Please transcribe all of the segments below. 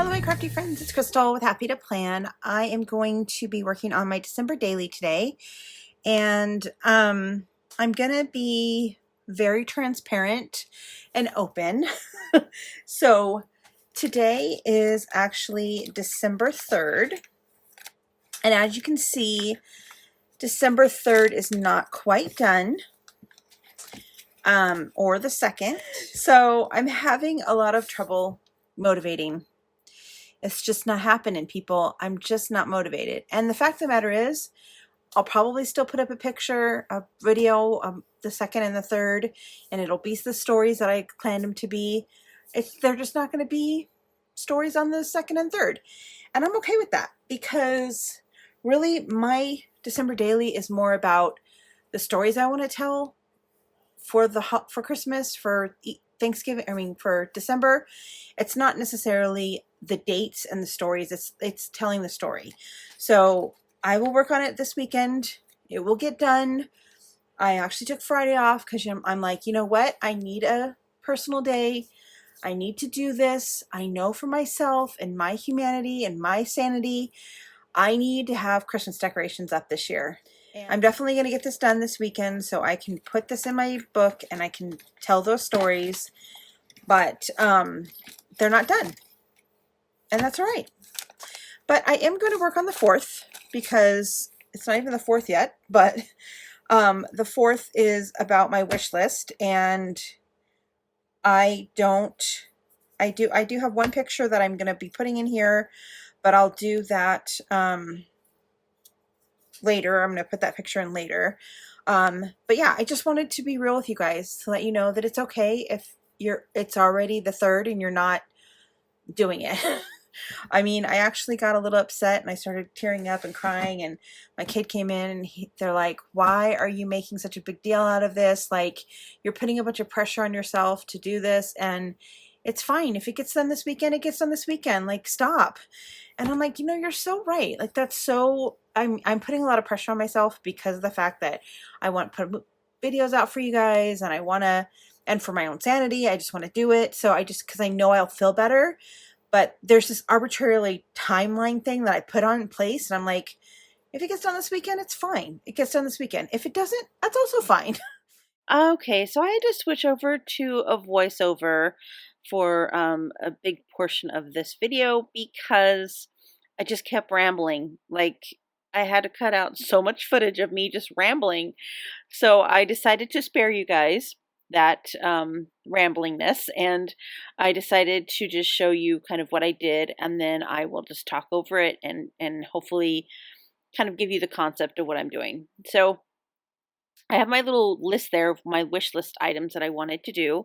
Hello my crafty friends, it's Crystal with Happy to Plan. I am going to be working on my December daily today, and I'm gonna be very transparent and open. So today is actually December 3rd, and as you can see, December 3rd is not quite done, or the 2nd. So I'm having a lot of trouble motivating. It's just not happening, people. I'm just not motivated. And the fact of the matter is, I'll probably still put up a picture, a video, the 2nd and the 3rd, and it'll be the stories that I planned them to be. They're just not going to be stories on the 2nd and 3rd. And I'm okay with that, because really my December daily is more about the stories I want to tell for Christmas, for Thanksgiving, for December. It's not necessarily the dates and the stories, it's telling the story. So I will work on it this weekend. It will get done. I actually took Friday off because I'm like, you know what? I need a personal day. I need to do this. I know for myself and my humanity and my sanity, I need to have Christmas decorations up this year. I'm definitely going to get this done this weekend so I can put this in my book and I can tell those stories, but they're not done, and that's all right. But I am going to work on the 4th, because it's not even the 4th yet, but the 4th is about my wish list, and I do have one picture that I'm going to be putting in here, but I'll do that later. I'm going to put that picture in later. But yeah, I just wanted to be real with you guys to let you know that it's okay if it's already the 3rd and you're not doing it. I mean, I actually got a little upset and I started tearing up and crying, and my kid came in and they're like, why are you making such a big deal out of this? Like, you're putting a bunch of pressure on yourself to do this, and it's fine. If it gets done this weekend, it gets done this weekend. Like, stop. And I'm like, you're so right. Like, that's so, I'm putting a lot of pressure on myself because of the fact that I want to put videos out for you guys, and I want to, and for my own sanity, I just want to do it. So because I know I'll feel better. But there's this arbitrarily timeline thing that I put on in place, and I'm like, if it gets done this weekend, it's fine. It gets done this weekend. If it doesn't, that's also fine. Okay, so I had to switch over to a voiceover for a big portion of this video because I just kept rambling. Like, I had to cut out so much footage of me just rambling. So I decided to spare you guys that ramblingness, and I decided to just show you kind of what I did, and then I will just talk over it and hopefully kind of give you the concept of what I'm doing. So I have my little list there of my wish list items that I wanted to do.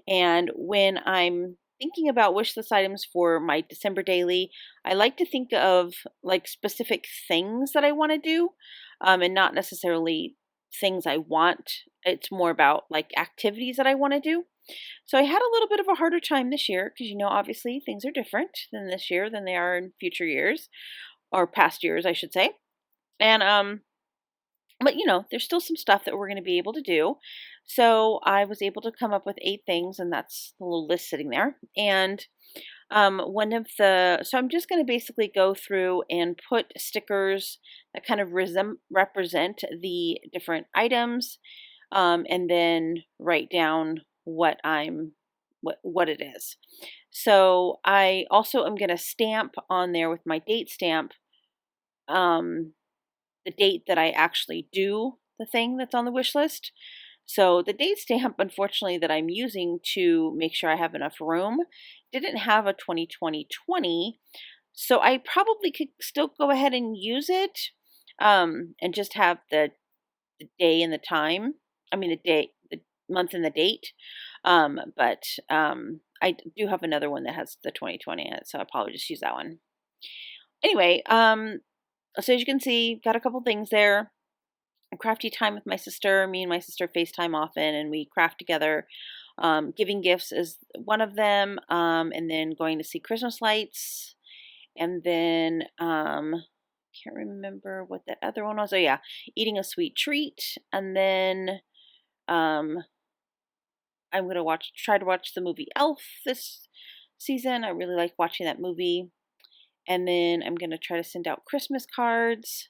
And when I'm thinking about wish list items for my December daily, I like to think of like specific things that I want to do, and not necessarily things I want. It's more about like activities that I want to do. So I had a little bit of a harder time this year because, obviously things are different than this year than they are in future years, or past years, I should say. And but there's still some stuff that we're going to be able to do. So I was able to come up with 8 things, and that's the little list sitting there. And so I'm just going to basically go through and put stickers that kind of represent the different items, and then write down what it is. So I also am going to stamp on there with my date stamp, the date that I actually do the thing that's on the wish list. So the date stamp, unfortunately, that I'm using to make sure I have enough room didn't have a 2020, so I probably could still go ahead and use it, and just have the day and the time. I mean, the month and the date. But I do have another one that has the 2020 in it, so I'll probably just use that one. Anyway, so as you can see, got a couple things there. Crafty time with my sister. Me and my sister FaceTime often, and we craft together. Giving gifts is one of them, and then going to see Christmas lights, and then can't remember what that other one was. Oh yeah, eating a sweet treat, and then I'm gonna try to watch the movie Elf this season. I really like watching that movie. And then I'm going to try to send out Christmas cards.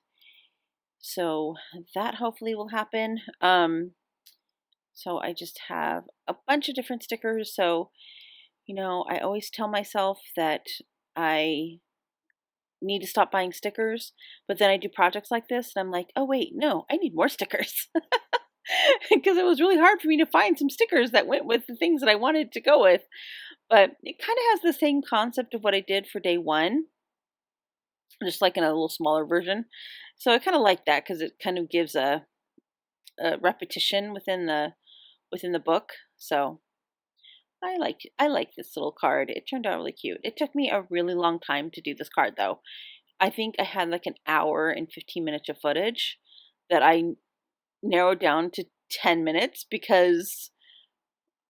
So that hopefully will happen. So I just have a bunch of different stickers. So, you know, I always tell myself that I need to stop buying stickers, but then I do projects like this and I'm like, oh wait, no, I need more stickers. Because it was really hard for me to find some stickers that went with the things that I wanted to go with. But it kind of has the same concept of what I did for day one, just like in a little smaller version. So I kind of like that because it kind of gives a repetition within the book. So I like this little card. It turned out really cute. It took me a really long time to do this card though. I think I had like an hour and 15 minutes of footage that I narrowed down to 10 minutes because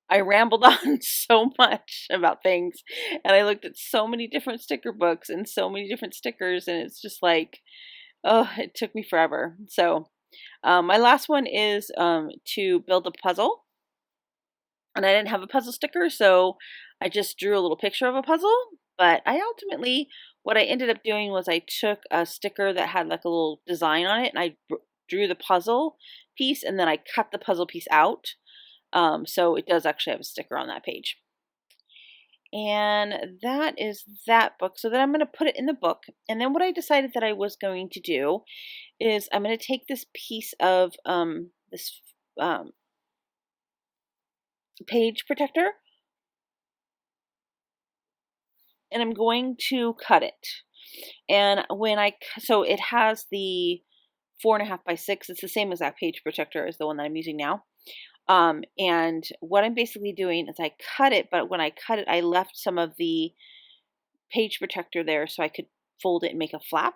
I rambled on so much about things and I looked at so many different sticker books and so many different stickers, and it's just like, oh, it took me forever. So my last one is to build a puzzle, and I didn't have a puzzle sticker, so I just drew a little picture of a puzzle. But I ultimately, what I ended up doing was I took a sticker that had like a little design on it, and I drew the puzzle piece, and then I cut the puzzle piece out. So it does actually have a sticker on that page. And that is that book. So then I'm going to put it in the book. And then what I decided that I was going to do is I'm going to take this piece of this page protector, and I'm going to cut it. And so it has the 4.5 by 6. It's the same exact page protector as the one that I'm using now. And what I'm basically doing is I cut it, but when I cut it, I left some of the page protector there so I could fold it and make a flap.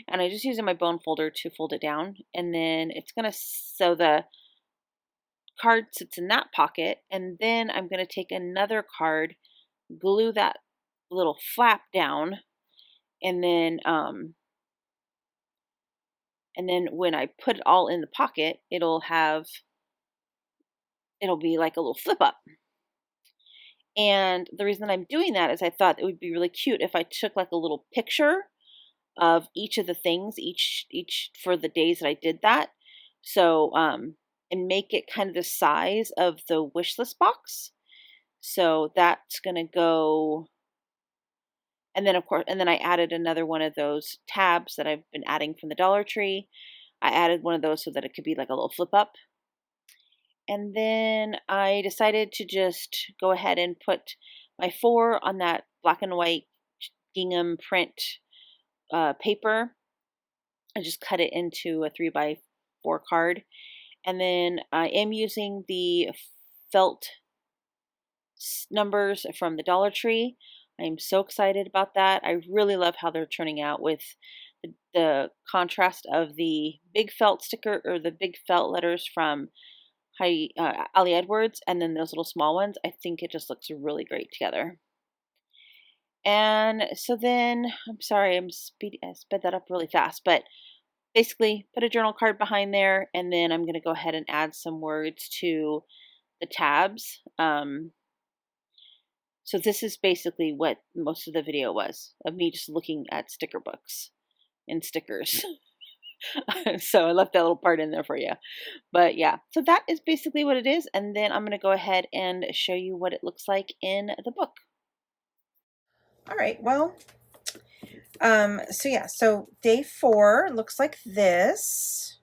And I'm just using my bone folder to fold it down. And then so the card sits in that pocket. And then I'm going to take another card, glue that little flap down, and then when I put it all in the pocket, it'll be like a little flip up. And the reason that I'm doing that is I thought it would be really cute if I took like a little picture of each of the things, each for the days that I did that. So and make it kind of the size of the wish list box. So that's gonna go. And then, of course, I added another one of those tabs that I've been adding from the Dollar Tree. I added one of those so that it could be like a little flip up. And then I decided to just go ahead and put my 4 on that black and white gingham print paper. I just cut it into a 3x4 card. And then I am using the felt numbers from the Dollar Tree. I'm so excited about that. I really love how they're turning out with the contrast of the big felt sticker or the big felt letters from Ali Edwards, and then those little small ones. I think it just looks really great together. And so then, I'm sorry, I sped that up really fast, but basically put a journal card behind there, and then I'm going to go ahead and add some words to the tabs. So this is basically what most of the video was, of me just looking at sticker books and stickers. So I left that little part in there for you. But yeah, so that is basically what it is. And then I'm going to go ahead and show you what it looks like in the book. All right, well, so yeah, so day 4 looks like this.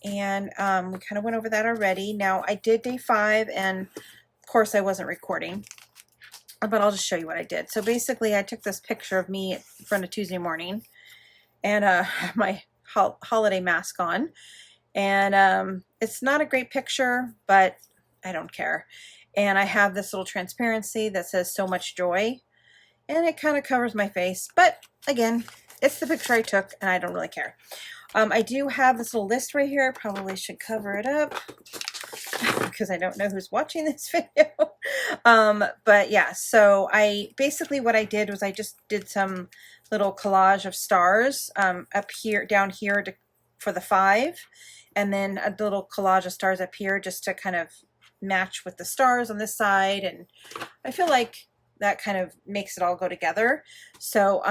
And we kind of went over that already. Now I did day 5, and of course I wasn't recording, but I'll just show you what I did. So basically I took this picture of me in front of Tuesday morning, and my holiday mask on, and it's not a great picture, but I don't care. And I have this little transparency that says "so much joy," and it kind of covers my face, but again, it's the picture I took and I don't really care. I do have this little list right here. Probably should cover it up because I don't know who's watching this video. But yeah, so basically what I did was I just did some little collage of stars up here, down here for the 5, and then a little collage of stars up here just to kind of match with the stars on this side, and I feel like that kind of makes it all go together. So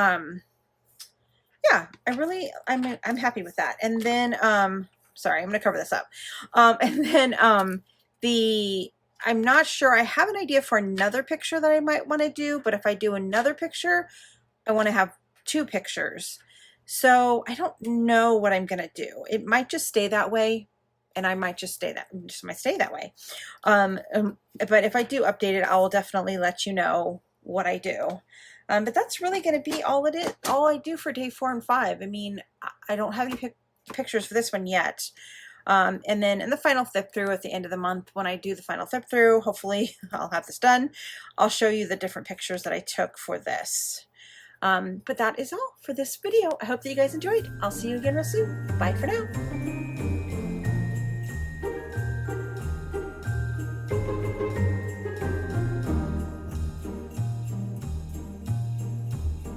yeah, I'm happy with that. And then sorry, I'm gonna cover this up. And then I'm not sure, I have an idea for another picture that I might want to do, but if I do another picture, I want to have 2 pictures. So I don't know what I'm gonna do. It might just stay that way, and I might just might stay that way. But if I do update it, I will definitely let you know what I do. But that's really going to be all I do for day 4 and 5. I mean, I don't have any pictures for this one yet. And then in the final flip through at the end of the month, when I do the final flip through, hopefully I'll have this done. I'll show you the different pictures that I took for this. But that is all for this video. I hope that you guys enjoyed. I'll see you again real soon. Bye for now.